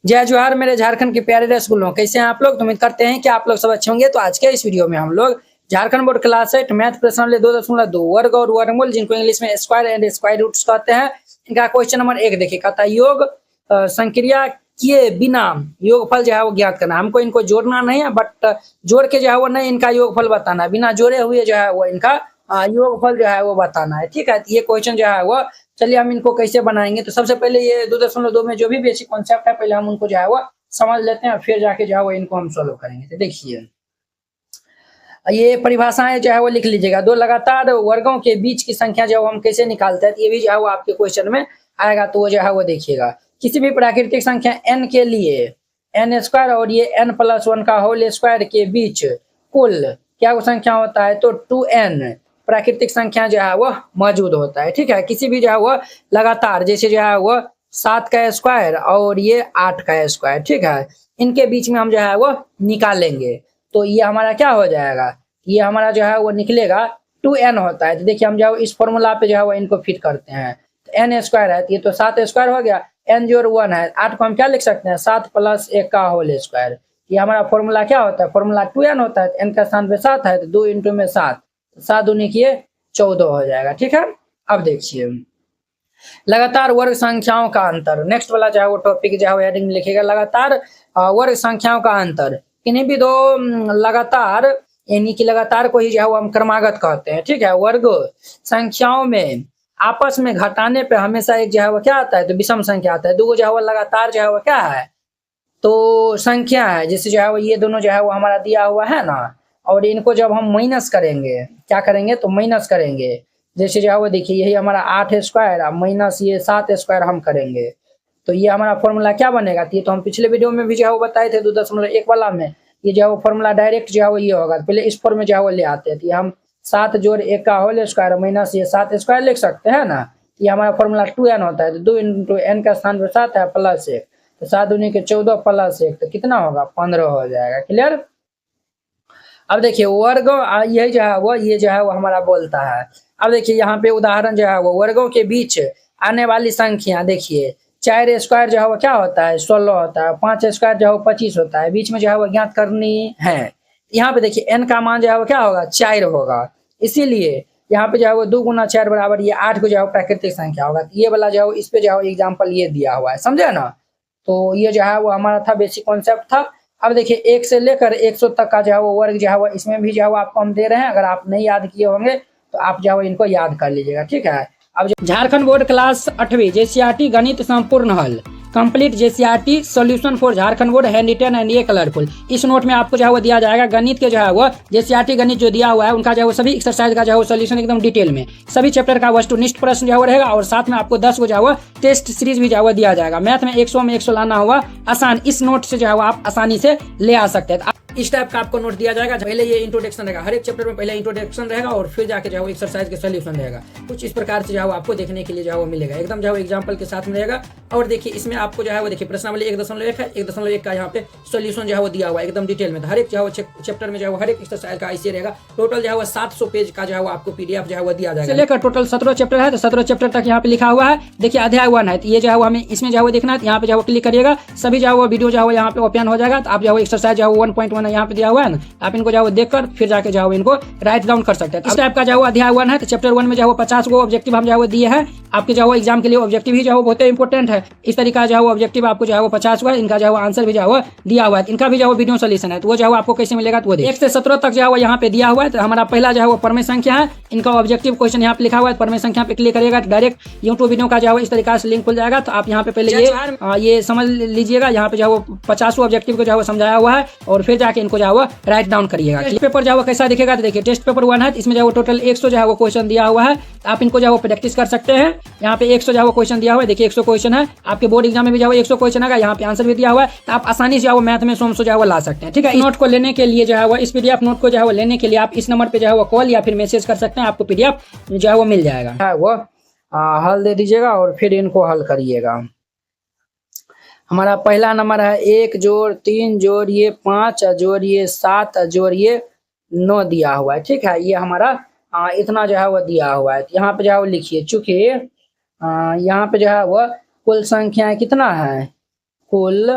जय जोहार मेरे झारखंड के प्यारे रसगुल्लों, कैसे हैं आप लोग। तो उम्मीद करते हैं कि आप लोग सब अच्छे होंगे। तो आज के इस वीडियो में हम लोग झारखंड बोर्ड क्लास 8 मैथ प्रश्न 2.2 वर्ग और वर्गमूल, जिनको इंग्लिश में स्क्वायर एंड स्क्वायर रूट्स कहते हैं, इनका क्वेश्चन नंबर 1 देखिए। कहता है योग संक्रिया किए बिना योगफल जो है वो ज्ञात करना। हमको इनको जोड़ना नहीं है, बट जोड़ के जो है वो नहीं इनका योगफल बताना है, बिना जोड़े हुए जो है वो इनका योगफल जो है वो बताना है। ठीक है, तो ये क्वेश्चन जो है वो, चलिए हम इनको कैसे बनाएंगे। तो सबसे पहले ये 2.2 में जो भी बेसिक कॉन्सेप्ट है पहले हम उनको जो है वो समझ लेते हैं, फिर जाके जो है वो इनको हम सोल्व करेंगे। तो देखिए ये परिभाषाएं जो है वो लिख लीजिएगा। दो लगातार वर्गों के बीच की संख्या जो हम कैसे निकालते हैं, तो ये भी जो है वो आपके क्वेश्चन में आएगा। तो वो जो है वो देखिएगा, किसी भी प्राकृतिक संख्या n के लिए n स्क्वायर और ये n+1 का होल स्क्वायर के बीच कुल क्या वो संख्या होता है, तो 2n प्राकृतिक संख्या जो है वो मौजूद होता है। ठीक है, किसी भी जो है वो लगातार, जैसे जो है वो 7 का स्क्वायर और ये 8 का स्क्वायर, ठीक है, इनके बीच में हम जो है वो निकालेंगे। तो ये हमारा क्या हो जाएगा, ये हमारा जो है वो निकलेगा 2n होता है। तो देखिए हम जो इस फॉर्मूला पे जो है वो इनको फिट करते हैं। तो n स्क्वायर है, तो ये तो 7 स्क्वायर हो गया, n जोड़ 1 है, 8 को हम क्या लिख सकते हैं, 7 + 1 का होल स्क्वायर। ये हमारा फॉर्मूला क्या होता है, फॉर्मूला 2n होता है। n का स्थान पे 7 है, तो 2 × में 7, 7 दूनी किए 14 हो जाएगा। ठीक है, अब देखिए लगातार वर्ग संख्याओं का अंतर, नेक्स्ट वाला जो है वो टॉपिक जो है वो हेडिंग लिखेगा, लगातार वर्ग संख्याओं का अंतर। किन्हीं भी दो लगातार, यानी कि लगातार को ही जो है वो हम क्रमागत कहते हैं। ठीक है, वर्ग संख्याओं में आपस में घटाने पे हमेशा एक जो है वो क्या आता है, तो विषम संख्या आता है। दो जो है वो लगातार जो है वो क्या है, तो संख्या है, जिससे जो है वो ये दोनों जो है वो हमारा दिया हुआ है ना, और इनको जब हम माइनस करेंगे, क्या करेंगे, तो माइनस करेंगे। जैसे जो है वो देखिए यही हमारा 8 स्क्वायर माइनस ये 7 स्क्वायर हम करेंगे, तो ये हमारा फॉर्मूला क्या बनेगा। तो ये तो हम पिछले वीडियो में भी जो है वो बताए थे 2.1 वाला में। ये जो है वो फॉर्मूला डायरेक्ट जो है वो ये होगा, पहले इस फॉर्म में जो है वो ले आते हैं। तो ये हम 7 जोड़ 1 का होल स्क्वायर माइनस ये 7 स्क्वायर लिख सकते हैं ना। ये हमारा फॉर्मूला 2n होता है, तो 2 × n का स्थान पर 7 है प्लस 1, तो 7 दूनी के 14 प्लस 1, तो कितना होगा, 15 हो जाएगा। क्लियर। अब देखिए वर्ग यही जो है वो, ये जो है वो हमारा बोलता है। अब देखिए यहाँ पे उदाहरण जो है वो, वर्गों के बीच आने वाली संख्या देखिए, 4 स्क्वायर जो है वो क्या होता है, 16 होता है, 5 स्क्वायर जो है वो 25 होता है, बीच में जो है वो ज्ञात करनी है। यहाँ पे देखिए n का मान जो है वो क्या होगा, 4 होगा, इसीलिए यहाँ पे जो है वो 2 × 4 बराबर ये 8 को जो है प्राकृतिक संख्या होगा। ये वाला जो है इस पे जो है एग्जाम्पल ये दिया हुआ है, समझे ना। तो ये जो है वो हमारा था बेसिक कॉन्सेप्ट था। अब देखिए 1 से लेकर 100 तक का जो है वो वर्ग जो है वो इसमें भी जो है वो आपको हम दे रहे हैं। अगर आप नहीं याद किए होंगे तो आप जो है इनको याद कर लीजिएगा। ठीक है, अब झारखंड बोर्ड क्लास 8वीं जेसीईआरटी गणित संपूर्ण हल complete JCERT solution for Jharkhand board handwritten and ये कलरफुल, इस नोट में आपको जो है वो दिया जाएगा गणित के जो है वो जेसीईआरटी गणित जो दिया हुआ है उनका जो है वो सभी एक्सरसाइज का जो है वो सॉल्यूशन एकदम डिटेल में, सभी चैप्टर का वस्तुनिष्ठ प्रश्न जो है वो रहेगा, और साथ में आपको 10 को जो है वो टेस्ट सीरीज भी जो है वो दिया जाएगा। मैथ में 100 में 100 लाना हुआ आसान, इस नोट से जो है वो आप आसानी से ले आ सकते हैं। इस टाइप का आपको नोट दिया जाएगा। पहले ये इंट्रोडक्शन रहेगा, हर एक चैप्टर में पहले इंट्रोडक्शन रहेगा और फिर जाके जो है वो एक्सरसाइज के सॉल्यूशन रहेगा। कुछ इस प्रकार से जो है वो आपको देखने के लिए जो है वो मिलेगा, एकदम जो है एग्जांपल के साथ में रहेगा। और देखिए इसमें आपको जो है वो देखिए प्रश्नावली 1.1 है, 1.1 का यहाँ पे सॉल्यूशन जो है वो दिया हुआ है एकदम डिटेल में। हर एक जो है वो चैप्टर में जो है वो हर एक एक्सरसाइज का ऐसे रहेगा। टोटल जो है वो 700 पेज का जो है वो आपको पीडीएफ जो है वो दिया जाएगा। लेकर टोटल 17 चैप्टर है, तो 17 चैप्टर तक यहाँ पे लिखा हुआ है। देखिए अध्याय 1 है, तो ये जो है वो हमें इसमें जो है वो देखना है, यहाँ पे जो है वो क्लिक करिएगा, सभी जो है वो वीडियो जो है वो यहाँ पे ओपन हो जाएगा। तो आप जो है वो एक्सरसाइज जो है 1.1 यहाँ पे दिया हुआ है ना, आप इनको जो है देखकर फिर जाके जो है इनको राइट डाउन कर सकते हैं। इस टाइप का जो है अध्याय 1 है, तो चैप्टर 1 में जो है 50 को ऑब्जेक्टिव हम जो है दिए हैं आपके जो है एग्जाम के लिए। ऑब्जेक्टिव ही जो है बहुत इंपॉर्टेंट है, इस तरीका जो है ऑब्जेक्टिव आपको जो है 50 हुआ, इनका जो है आंसर भी जो है दिया हुआ है, इनका भी जो है वीडियो सॉल्यूशन है। तो वो जो है आपको कैसे मिलेगा, तो वो 1 से 17 तक जो है यहाँ पे दिया हुआ है। तो हमारा पहला जो है वो परमेय संख्या है, इनका ऑब्जेक्टिव क्वेश्चन यहाँ पे लिखा हुआ है। परमेय संख्या पे क्लिक करिएगा, डायरेक्ट यूट्यूब वीडियो का जो है इस तरीका से लिंक खुल जाएगा। तो आप यहाँ पे पहले ये समझ लीजिएगा, यहाँ पे जो है वो 50 ऑब्जेक्टिव को जो है समझाया हुआ है, और फिर जाके इनको जो है वो राइट डाउन करिएगा। टेस्ट पेपर जो है कैसा दिखेगा, तो देखिए टेस्ट पेपर 1 है, इसमें जो है टोटल 100 जो है वो क्वेश्चन दिया हुआ है। आप इनको जो है प्रैक्टिस कर सकते हैं। यहाँ पे 100 जो है वो क्वेश्चन दिया हुआ है, देखिए 100 क्वेश्चन है। आपके बोर्ड एग्जाम में भी जो है 100 क्वेश्चन आएगा, यहाँ पे आंसर भी दिया हुआ है। तो आप आसानी से जो है मैथ में 100 जो है वो ला सकते हैं। ठीक है, नोट को लेने के लिए जो है वो, इस पीडीएफ नोट को जो है वो लेने के लिए आप इस नंबर पे जो है वो कॉल या फिर मैसेज कर सकते हैं, आपको पीडीएफ जो है वो मिल जाएगा। वो हल दे दीजिएगा और फिर इनको हल करिएगा। हमारा पहला नंबर है 1 जोड़ 3 जोड़ ये 5 जोड़ ये 7 जोड़ ये 9 दिया हुआ है। ठीक है, ये हमारा इतना जो है वो दिया हुआ है। यहाँ पे जो है वो लिखिए, चूंकि यहाँ पे जो है वो कुल संख्या कितना है, कुल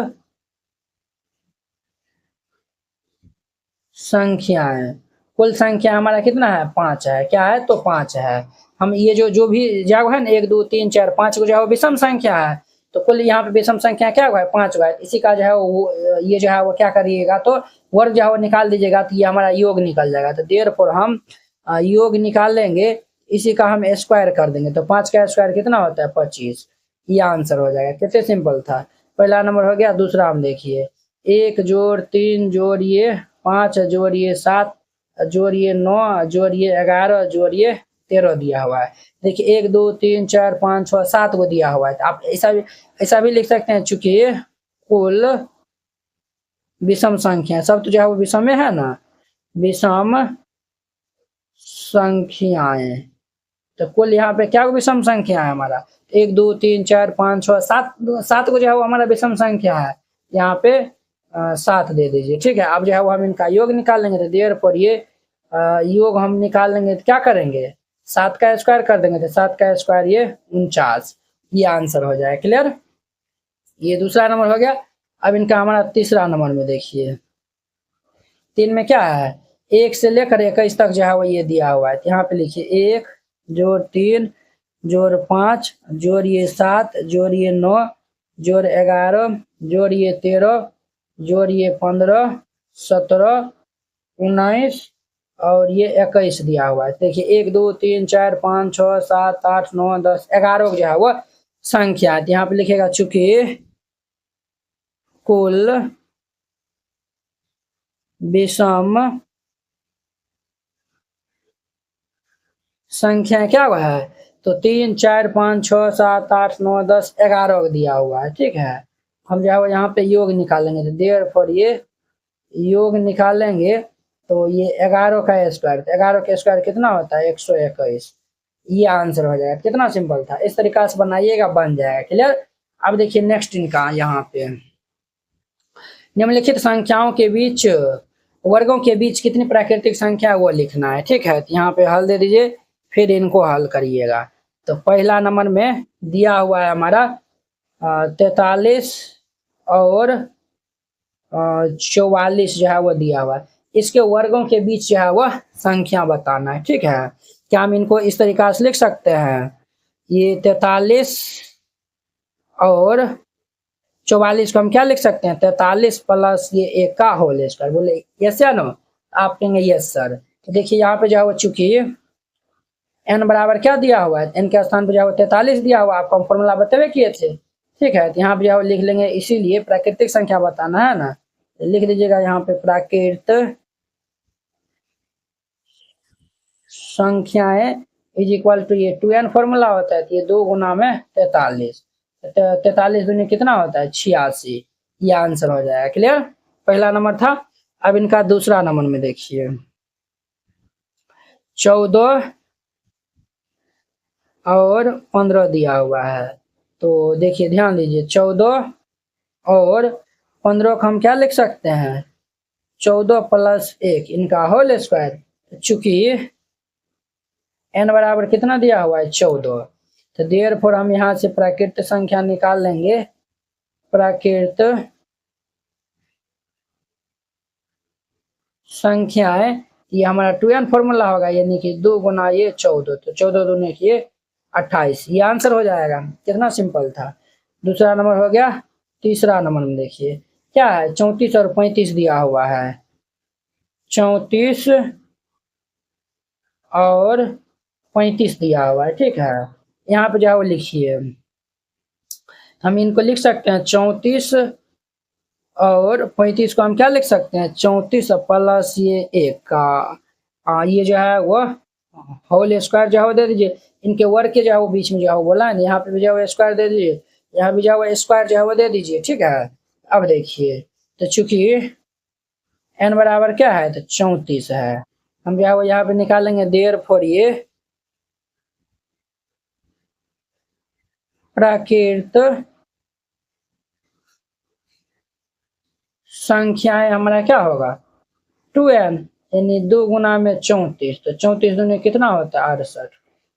संख्याएं। कुल संख्या हमारा कितना है? 5 है। क्या है? तो 5 है। हम ये जो भी जो है ना 1 2 3 4 5 को जो है विषम संख्या है, तो कुल यहाँ पे विषम संख्या क्या हुआ है? 5 हुआ है। इसी का जो है वो ये जो है वो क्या करिएगा, तो वर्ग जो है वो निकाल दीजिएगा, तो ये हमारा योग निकल जाएगा। तो देयरफॉर हम योग निकाल लेंगे, इसी का हम स्क्वायर कर देंगे, तो 5 का स्क्वायर कितना होता है? 25। ये आंसर हो जाएगा। कितने सिंपल था। पहला नंबर हो गया। दूसरा हम देखिए, 1 जोड़ 3 जोड़िए 5 जोड़िए 7 जोड़िए 9 जोड़िए 11 जोड़िए 13 दिया हुआ है। देखिए 1 2 3 4 5 6 7 को दिया हुआ है। तो आप ऐसा भी लिख सकते हैं, चूंकि कुल विषम संख्या, सब तो जो है वो विषम में है ना, विषम संख्याएं। तो कुल यहाँ पे क्या विषम संख्या है हमारा? 1 2 3 4 5 6 7 7 को जो है वो हमारा विषम संख्या है। यहाँ पे 7 दे दीजिए। ठीक है। अब जो है वो हम इनका योग निकाल लेंगे, तो देयरफॉर ये योग हम निकाल लेंगे, तो क्या करेंगे? 7 का स्क्वायर कर देंगे, तो 7 का स्क्वायर ये 49। ये आंसर हो जाए। क्लियर। ये दूसरा नंबर हो गया। अब इनका हमारा तीसरा नंबर में देखिए, 3 में क्या है? 1 से लेकर 21 तक जो है वो ये दिया हुआ है। यहाँ पे लिखिए 1 जोड़ 3 जोड़ 5 जोड़िए 7 जोड़िए 9 जोड़ 11 जोड़िए 13 जोड़िए 15 17 19 और ये 21 दिया हुआ है। देखिए 1 2 3 4 5 6 7 8 9 10 11 जो है वो संख्या है। यहाँ पे लिखेगा चूंकि कुल विषम संख्या क्या हुआ है? तो 3 4 5 6 7 8 9 10 11 दिया हुआ है। ठीक है। हम जो है यहाँ पे योग निकालेंगे, तो देयरफॉर ये योग निकालेंगे, तो ये 11 का स्क्वायर, 11 का स्क्वायर कितना होता है? 121। ये आंसर हो जाएगा। कितना सिंपल था। इस तरीका से बनाइएगा, बन जाएगा। क्लियर। अब देखिए नेक्स्ट इनका यहाँ पे, निम्नलिखित संख्याओं के बीच वर्गों के बीच कितनी प्राकृतिक संख्या है वो लिखना है। ठीक है। तो यहाँ पे हल दे दीजिए, फिर इनको हल करिएगा। तो पहला नंबर में दिया हुआ है हमारा 43 और 44 जो है वो दिया हुआ है। इसके वर्गों के बीच जो है वह संख्या बताना है। ठीक है। क्या हम इनको इस तरीका से लिख सकते हैं? ये 43 और 44 को हम क्या लिख सकते हैं? 43 प्लस ये 1 का होल स्क्वायर। बोले यस या नो? आप कहेंगे यस सर। तो देखिए यहाँ पे जो है वो चूंकि n बराबर क्या दिया हुआ है? n के स्थान पर जो है 43 दिया हुआ है। आपको हम फॉर्मूला बतावे किए थे। ठीक है। तो यहाँ पे जो है लिख लेंगे, इसीलिए प्राकृतिक संख्या बताना है ना, तो लिख दीजिएगा यहाँ पे प्राकृतिक संख्याएं इज इक्वल टू ये 2n फॉर्मूला होता है, तो ये 2 गुना में 43। 43 दूनी कितना होता है? 86। ये आंसर हो जाएगा। क्लियर। पहला नंबर था। अब इनका दूसरा नंबर में देखिए, 14 और 15 दिया हुआ है। तो देखिए ध्यान दीजिए, 14 और 15 को हम क्या लिख सकते हैं? 14 प्लस 1 इनका होल स्क्वायर। चूंकि n बराबर कितना दिया हुआ है? 14। तो देयरफॉर हम यहाँ से प्राकृतिक संख्या निकाल लेंगे। प्राकृतिक संख्याएं, ये हमारा 2n फॉर्मूला होगा, यानी कि 2 गुना ये 14, तो 14 दूनी ये 28। ये आंसर हो जाएगा। कितना सिंपल था। दूसरा नंबर हो गया। तीसरा नंबर में देखिए क्या है? 34 और 35 दिया हुआ है। 34 और 35 दिया हुआ है। ठीक है। यहाँ पे जो है वो लिखिए, हम इनको लिख सकते हैं 34 और 35 को हम क्या लिख सकते हैं? 34 प्लस ये 1 का ये जो है वो होल स्क्वायर जो है वो दे दीजिए। इनके वर्ग के जो है वो बीच में जो है वो बोला है, यहाँ पे भी जो है स्क्वायर दे दीजिए, यहाँ भी जो है वो स्क्वायर जो है वो दे दीजिए। ठीक है। अब देखिए, तो चूंकि n बराबर क्या है? तो 34 है। हम जो है वो यहाँ पे निकालेंगे, देयरफॉर ये प्राकृतिक संख्याएं हमारा क्या होगा? 2n, यानी 2 गुना में 34, तो 34 दूनी कितना होता है? 68।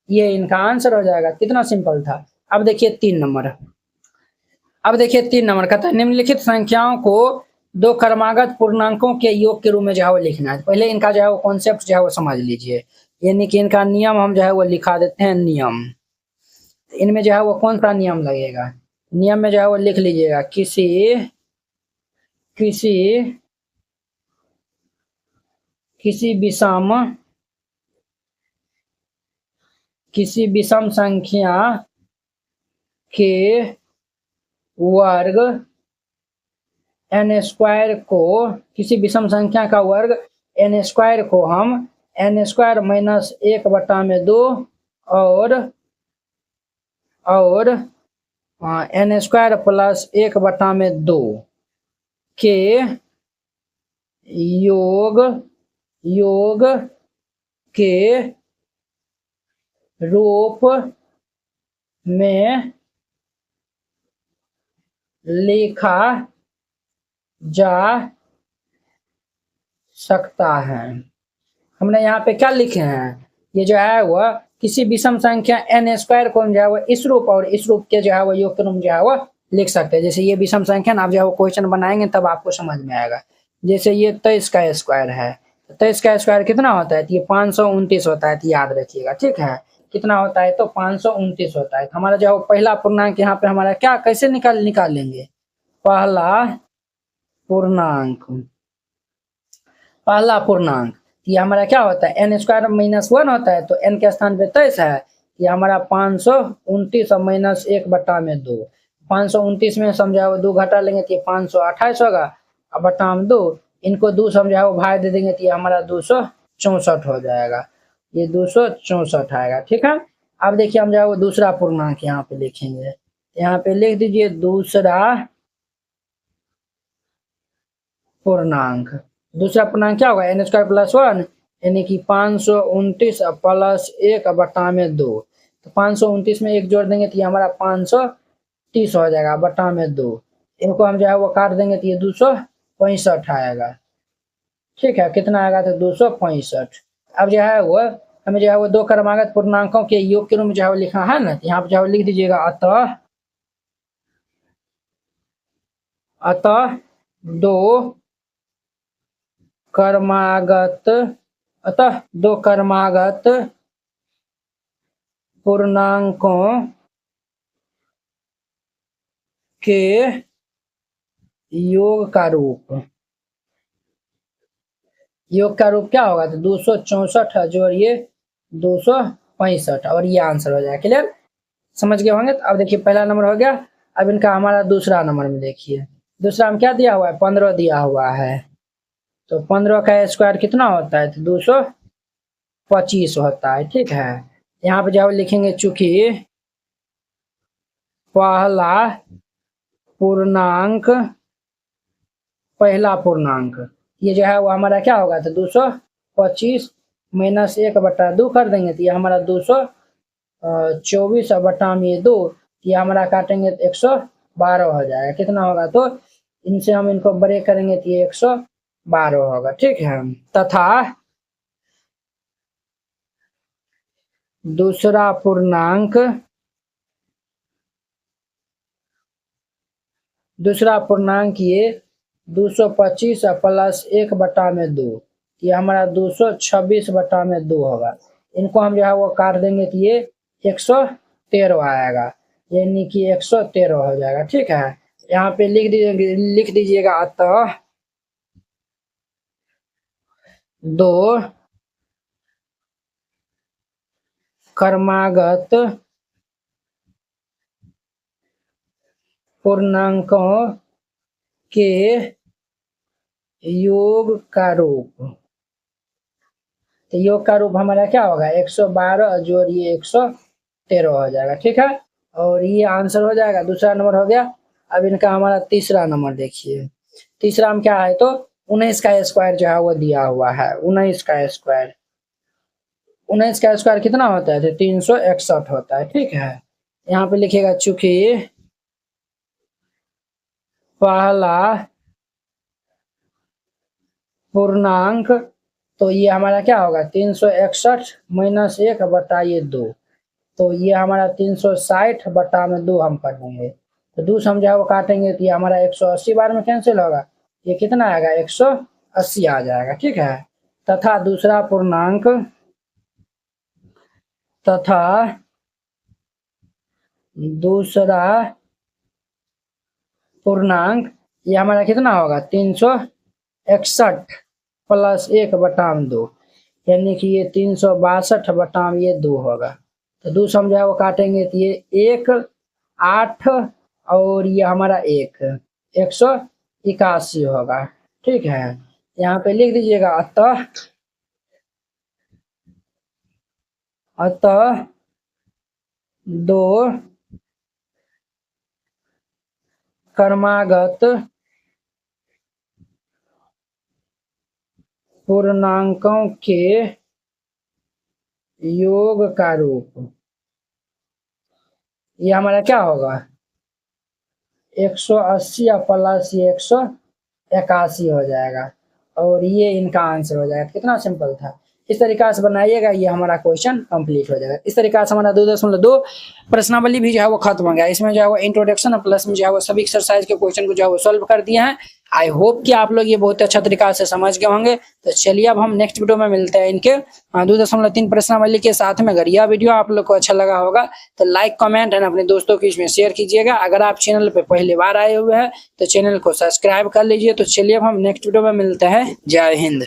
ये इनका आंसर हो जाएगा। कितना सिंपल था। अब देखिए 3 नंबर, अब देखिए 3 नंबर का था, निम्नलिखित संख्याओं को दो क्रमागत पूर्णांकों के योग के रूप में जो है वो लिखना है। पहले इनका जो है वो कॉन्सेप्ट जो है वो समझ लीजिए, यानी कि इनका नियम हम जो है वो लिखा देते हैं नियम। इनमें जो है वो कौन सा नियम लगेगा, नियम में जो है वो लिख लीजिएगा, किसी किसी किसी विषम किसी विषम संख्या के वर्ग एन स्क्वायर को, किसी विषम संख्या का वर्ग एन स्क्वायर को हम एन स्क्वायर माइनस 1/2 और एन स्क्वायर प्लस 1/2 के योग के रूप में लिखा जा सकता है। हमने यहाँ पे क्या लिखे हैं, ये जो है वह किसी विषम संख्या एन स्क्वायर को हम जो है वो इस रूप और इस रूप के जो है वो योग के रूप जो है वो लिख सकते हैं। जैसे ये विषम संख्या ना, आप जो है वो क्वेश्चन बनाएंगे तब आपको समझ में आएगा। जैसे ये 23 का स्क्वायर है, 23 का स्क्वायर कितना होता है, तो ये 529 होता है, तो याद रखिएगा, ठीक है। कितना होता है, तो 529 होता है। तो हमारा जो पहला पूर्णांक यहाँ पे हमारा क्या कैसे निकालेंगे, पहला पूर्णांक ये हमारा क्या होता है, एन स्क्वायर माइनस 1 होता है, तो एन के स्थान पे 23 है, ये हमारा 529 और माइनस 1/2। 529 में समझाओ 2 घटा लेंगे तो ये 528 होगा, अब बटा में 2, इनको 2 समझाओ भाई दे देंगे तो ये हमारा 264 हो जाएगा, ये 264 आएगा, ठीक है। अब देखिए हम जो दूसरा पूर्णांक यहाँ पे लिखेंगे, यहाँ पे लिख दीजिए दूसरा पूर्णांक। दूसरा पूर्णांक क्या होगा, एन स्क्वायर प्लस 1 यानी कि 529 प्लस 1/2। तो 529 में 1 जोड़ देंगे तो ये हमारा 530 हो जाएगा बटा में 2, इनको हम जो है वो काट देंगे तो ये 265 आएगा, ठीक है। कितना आएगा, तो 265। अब जो है वो हमें जो है वो दो क्रमागत पूर्णांकों के योग के रूप में जो है वो लिखा है ना, यहाँ पे जो है लिख दीजिएगा अतः दो क्रमागत पूर्णांकों के योग का रूप क्या होगा, तो 264 जोड़िए 265 और ये आंसर हो जाएगा। क्लियर, समझ गए होंगे। तो अब देखिए पहला नंबर हो गया, अब इनका हमारा दूसरा नंबर में देखिए, दूसरा में क्या दिया हुआ है, 15 दिया हुआ है, तो 15 का स्क्वायर कितना होता है, तो 225 होता है, ठीक है। यहाँ पे जब लिखेंगे चूंकि पहला पूर्णांक ये जो है वो हमारा क्या होगा, तो 225 माइनस 1/2 कर देंगे तो ये हमारा 224/2, ये हमारा काटेंगे तो 112 हो जाएगा। कितना होगा, तो इनसे हम इनको ब्रेक करेंगे तो ये 112 होगा, ठीक है। तथा दूसरा पूर्णांक ये 225 प्लस 1/2, ये हमारा 226/2 होगा। इनको हम जो है वो काट देंगे तो ये 113 आएगा, यानी कि 113 हो जाएगा, ठीक है। यहाँ पे लिख दीजिएगा अतः दो क्रमागत पूर्णांकों के योग का रूप, तो योग का रूप हमारा क्या होगा, 112 जोड़िए 113 हो जाएगा, ठीक है। और ये आंसर हो जाएगा, दूसरा नंबर हो गया। अब इनका हमारा तीसरा नंबर देखिए, तीसरा में क्या है, तो 19 का स्क्वायर जो है वो दिया हुआ है, 19 का स्क्वायर कितना होता है, तो 361 होता है, ठीक है। यहाँ पे लिखेगा चूंकि पहला पूर्णांक, तो ये हमारा क्या होगा, 361 माइनस 1/2, तो ये हमारा 360/2 हम कर देंगे, तो 2 से हम जो है वो काटेंगे तो ये हमारा 180 बार में कैंसिल होगा, ये कितना आएगा 180 आ जाएगा। ठीक है, तथा दूसरा पूर्णांक ये हमारा कितना होगा 361 प्लस 1/2, यानी कि ये 362 ये 2 होगा। तो 2 से हम जो है वो काटेंगे तो ये 1 8 और ये हमारा 181 होगा। ठीक है, यहाँ पे लिख दीजिएगा अतः 2 क्रमागत पूर्णांकों के योग का रूप ये हमारा क्या होगा 180 प्लस ये 181 हो जाएगा और ये इनका आंसर हो जाएगा। कितना सिंपल था। इस तरीका से बनाइएगा, ये हमारा क्वेश्चन कंप्लीट हो जाएगा। इस तरीका से हमारा 2.2 प्रश्नावली भी जो है वो खत्म हो गया। इसमें जो है वो इंट्रोडक्शन और प्लस में जो है वो सभी एक्सरसाइज के क्वेश्चन को जो है वो सॉल्व कर दिए हैं। आई होप कि आप लोग ये बहुत अच्छा तरीका से समझ गए होंगे। तो चलिए अब हम नेक्स्ट वीडियो में मिलते हैं इनके 2.3 प्रश्नावली के साथ में। अगर यह वीडियो आप लोग को अच्छा लगा होगा तो लाइक कमेंट एंड अपने दोस्तों के इसमें शेयर कीजिएगा। अगर आप चैनल पे पहली बार आए हुए हैं तो चैनल को सब्सक्राइब कर लीजिए। तो चलिए अब हम नेक्स्ट वीडियो में मिलते हैं। जय हिंद।